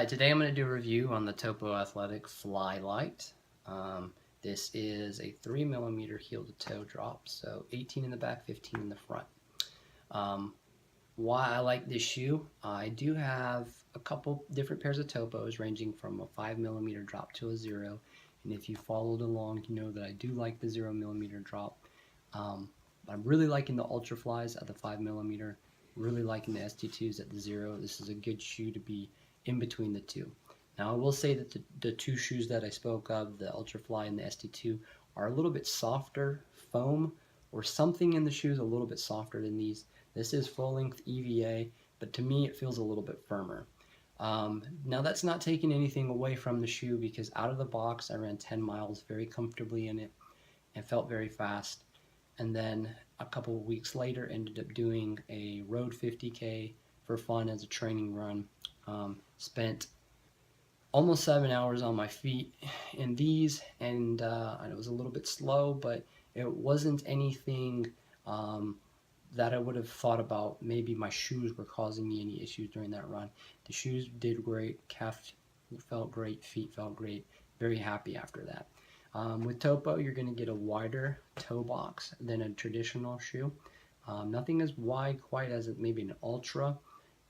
Hi, today I'm going to do a review on the TOPO Athletic Fli-Lyte. This is a 3mm heel to toe drop, so 18 in the back, 15 in the front. Why I like this shoe, I do have a couple different pairs of TOPOs ranging from a 5mm drop to a 0, and if you followed along, you know that I do like the 0mm drop. I'm really liking the Ultra Flies at the 5mm, really liking the ST2s at the 0. This is a good shoe to be in between the two. Now I will say that the two shoes that I spoke of, the Ultra Fly and the ST2, are a little bit softer foam, or something in the shoes a little bit softer than these. This is full length EVA, but to me it feels a little bit firmer. Now that's not taking anything away from the shoe, because out of the box I ran 10 miles very comfortably in it and felt very fast. And then a couple of weeks later ended up doing a road 50K for fun as a training run. Spent almost 7 hours on my feet in these, and it was a little bit slow, but it wasn't anything that I would have thought about maybe my shoes were causing me any issues during that run. The shoes did great, calf felt great, feet felt great, very happy after that. With TOPO, you're going to get a wider toe box than a traditional shoe. Nothing as wide quite as maybe an Ultra,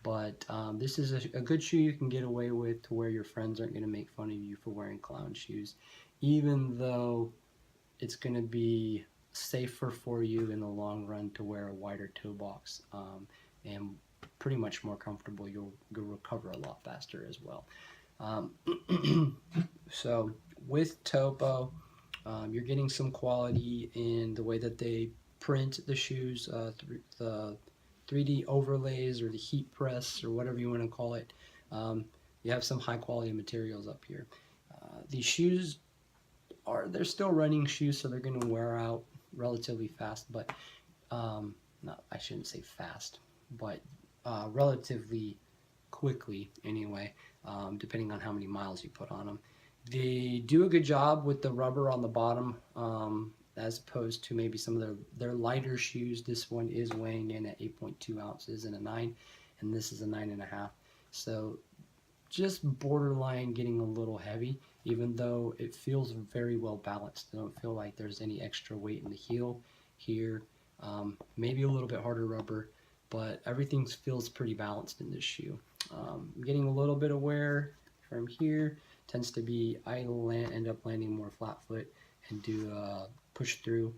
but this is a good shoe you can get away with, to where your friends aren't going to make fun of you for wearing clown shoes, even though it's going to be safer for you in the long run to wear a wider toe box, and pretty much more comfortable. You'll recover a lot faster as well. So with TOPO, you're getting some quality in the way that they print the shoes, the 3D overlays or the heat press or whatever you want to call it. You have some high quality materials up here. These shoes they're still running shoes, so they're going to wear out relatively fast, but I shouldn't say fast, but relatively quickly anyway, depending on how many miles you put on them. They do a good job with the rubber on the bottom, as opposed to maybe some of their lighter shoes. This one is weighing in at 8.2 ounces and a 9, and this is a 9.5. So just borderline getting a little heavy, even though it feels very well balanced. I don't feel like there's any extra weight in the heel here. Maybe a little bit harder rubber, but everything feels pretty balanced in this shoe. I'm getting a little bit of wear from here. Tends to be, I end up landing more flat foot and do push through,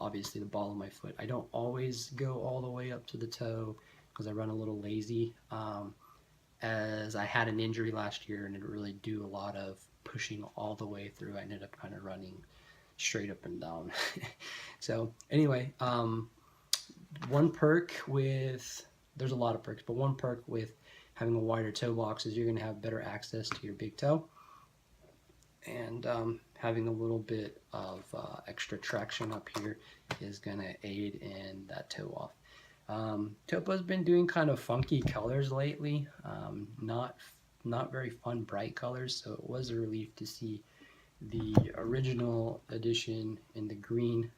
obviously the ball of my foot. I don't always go all the way up to the toe because I run a little lazy, as I had an injury last year and didn't really do a lot of pushing all the way through. I ended up kind of running straight up and down. So anyway, one perk with, there's a lot of perks, but one perk with having a wider toe box is you're going to have better access to your big toe, and having a little bit of extra traction up here is going to aid in that toe off. TOPO's been doing kind of funky colors lately, not very fun bright colors, so it was a relief to see the original edition in the green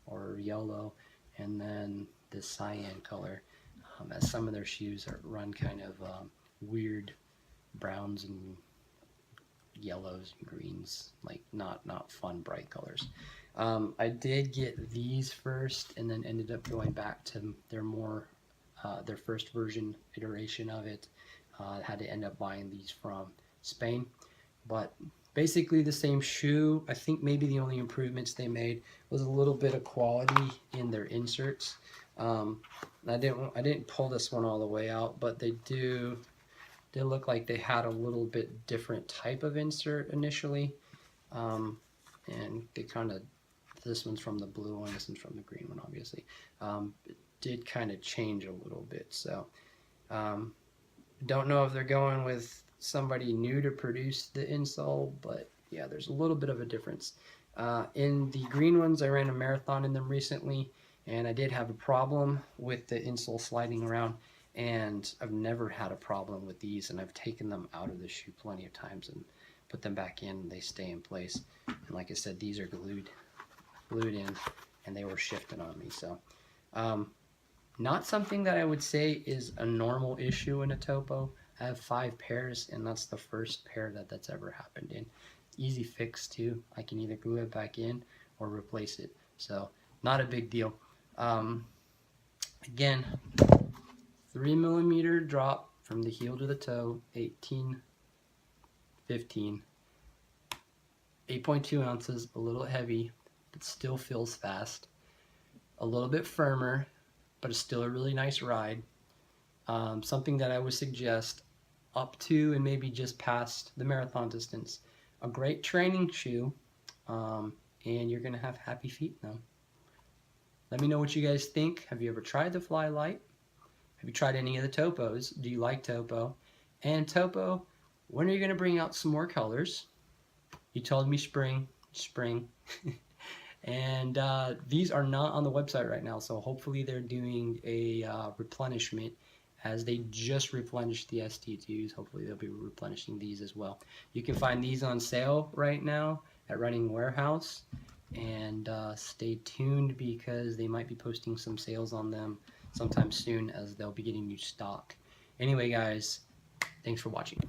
or yellow, and then the cyan color, as some of their shoes run kind of weird browns and yellows and greens, like not fun bright colors. I did get these first, and then ended up going back to their first version iteration of it. Had to end up buying these from Spain, but basically the same shoe. I think maybe the only improvements they made was a little bit of quality in their inserts. I didn't pull this one all the way out, but they look like they had a little bit different type of insert initially, and they kind of, this one's from the blue one, this one's from the green one, obviously. It did kind of change a little bit, so don't know if they're going with somebody new to produce the insole, but yeah, there's a little bit of a difference. In the green ones, I ran a marathon in them recently, and I did have a problem with the insole sliding around, and I've never had a problem with these, and I've taken them out of the shoe plenty of times and put them back in, and they stay in place. And like I said, these are glued in, and they were shifting on me. So not something that I would say is a normal issue in a TOPO. I have 5 pairs, and that's the first pair that's ever happened in. Easy fix too. I can either glue it back in or replace it. So not a big deal. Again, 3mm drop from the heel to the toe, 18, 15. 8.2 ounces, a little heavy, but still feels fast. A little bit firmer, but it's still a really nice ride. Something that I would suggest up to and maybe just past the marathon distance. A great training shoe, and you're going to have happy feet now. Let me know what you guys think. Have you ever tried the Fli-Lyte? Have you tried any of the Topos? Do you like Topo? And Topo, when are you going to bring out some more colors? You told me spring. And these are not on the website right now, so hopefully they're doing a replenishment, as they just replenished the ST2s. Hopefully they'll be replenishing these as well. You can find these on sale right now at Running Warehouse, and stay tuned because they might be posting some sales on them sometime soon, as they'll be getting new stock. Anyway guys, thanks for watching.